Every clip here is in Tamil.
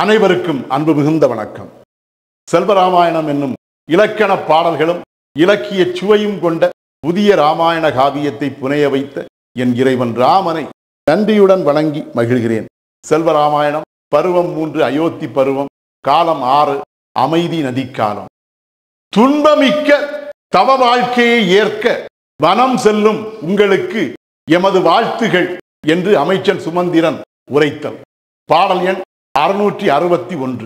அனைவருக்கும் அன்பு மிகுந்த வணக்கம். செல்வராமாயணம் என்னும் இலக்கண பாடல்களும் இலக்கிய சுவையும் கொண்ட புதிய ராமாயண காவியத்தை புனைய வைத்த என் இறைவன் ராமனை நன்றியுடன் வணங்கி மகிழ்கிறேன். செல்வராமாயணம் பருவம் 3 அயோத்தி பருவம், காலம் 6 அமைதி நதிக்காலம். துன்பமிக்க தவ வாழ்க்கையை ஏற்க வனம் செல்லும் உங்களுக்கு எமது வாழ்த்துகள் என்று அமைச்சன் சுமந்திரன் உரைத்தல். பாடல் எண் 661.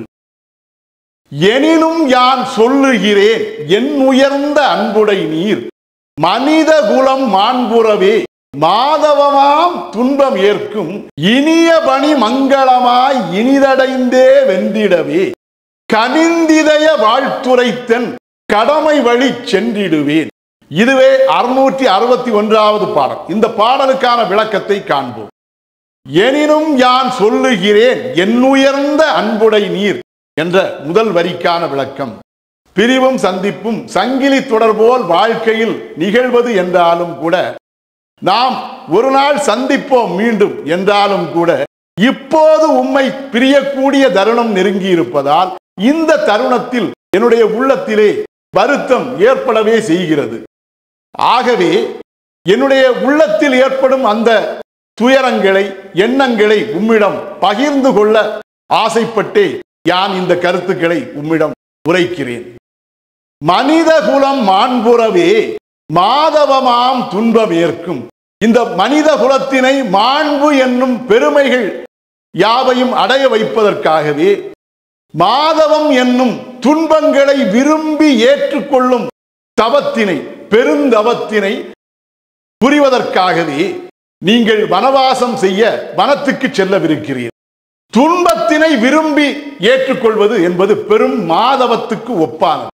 எனினும் யான் சொல்லுகிறேன் என் உயர்ந்த அன்புடை நீர் மனித குலம் மாண்புறவே மாதவமாம் துன்பம் ஏற்கும் இனிய பணி மங்களமாய் இனிதடைந்தே வெந்திடவே கனிந்திதய வாழ்த்துரைத்தன் கடமை வழி சென்றிடுவேன். இதுவே 661வது பாடல். இந்த பாடலுக்கான விளக்கத்தை காண்போம். எனினும் யான் சொல்லுகிறேன் என் உயர்ந்த அன்புடை நீர் என்ற முதல் வரிக்கான விளக்கம். பிரிவும் சந்திப்பும் சங்கிலி தொடர்போல் வாழ்க்கையில் நிகழ்வது என்றாலும் கூட, நாம் ஒரு நாள் சந்திப்போம் மீண்டும் என்றாலும் கூட, இப்போது உம்மை பிரியக்கூடிய தருணம் நெருங்கி இருப்பதால் இந்த தருணத்தில் என்னுடைய உள்ளத்திலே வருத்தம் ஏற்படவே செய்கிறது. ஆகவே என்னுடைய உள்ளத்தில் ஏற்படும் அந்த துயரங்களை எண்ணங்களை உம்மிடம் பகிர்ந்து கொள்ள ஆசைப்பட்டே யான் இந்த கருத்துக்களை உம்மிடம் உரைக்கிறேன். மனித குலம் மாண்புறவே மாதவமாம் துன்பம் ஏற்கும். இந்த மனித குலத்தினை மாண்பு என்னும் பெருமைகள் யாவையும் அடைய வைப்பதற்காகவே மாதவம் என்னும் துன்பங்களை விரும்பி ஏற்றுக்கொள்ளும் தவத்தினை பெருந்தவத்தினை புரிவதற்காகவே நீங்கள் வனவாசம் செய்ய வனத்துக்கு செல்லவிருக்கிறீர்கள். துன்பத்தினை விரும்பி ஏற்றுக்கொள்வது என்பது பெரும் மாதவத்துக்கு ஒப்பானது.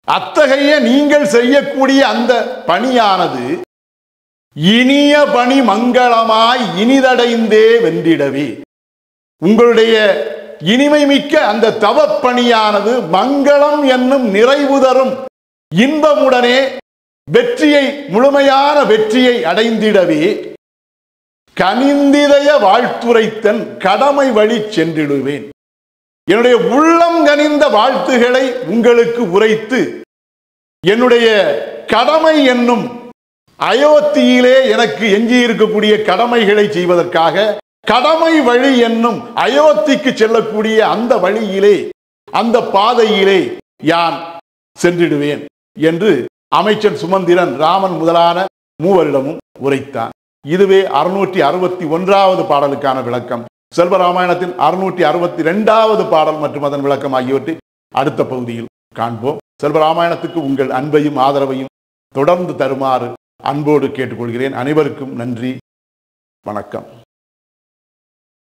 அத்தகைய நீங்கள் செய்யக்கூடிய அந்த பணியானது இனிய பணி மங்களமாய் இனிதடைந்தே வென்றிடவே, உங்களுடைய இனிமை மிக்க அந்த தவப்பணியானது மங்களம் என்னும் நிறைவு தரும் இன்பமுடனே வெற்றியை, முழுமையான வெற்றியை அடைந்திடவே கனிந்திதய வாழ்த்துரைத்தன் கடமை வழி சென்றிடுவேன். என்னுடைய உள்ளம் கனிந்த வாழ்த்துகளை உங்களுக்கு உரைத்து என்னுடைய கடமை என்னும் அயோத்தியிலே எனக்கு எஞ்சியிருக்கக்கூடிய கடமைகளை செய்வதற்காக கடமை வழி என்னும் அயோத்திக்கு செல்லக்கூடிய அந்த வழியிலே, அந்த பாதையிலே யான் சென்றிடுவேன் என்று அமைச்சன் சுமந்திரன் ராமன் முதலான மூவரிடமும் உரைத்தான். இதுவே 661வது பாடலுக்கான விளக்கம். செல்வராமாயணத்தின் 662வது பாடல் மற்றும் அதன் விளக்கம் ஆகியவற்றை அடுத்த பகுதியில் காண்போம். செல்வராமாயணத்துக்கு உங்கள் அன்பையும் ஆதரவையும் தொடர்ந்து தருமாறு அன்போடு கேட்டுக்கொள்கிறேன். அனைவருக்கும் நன்றி, வணக்கம்.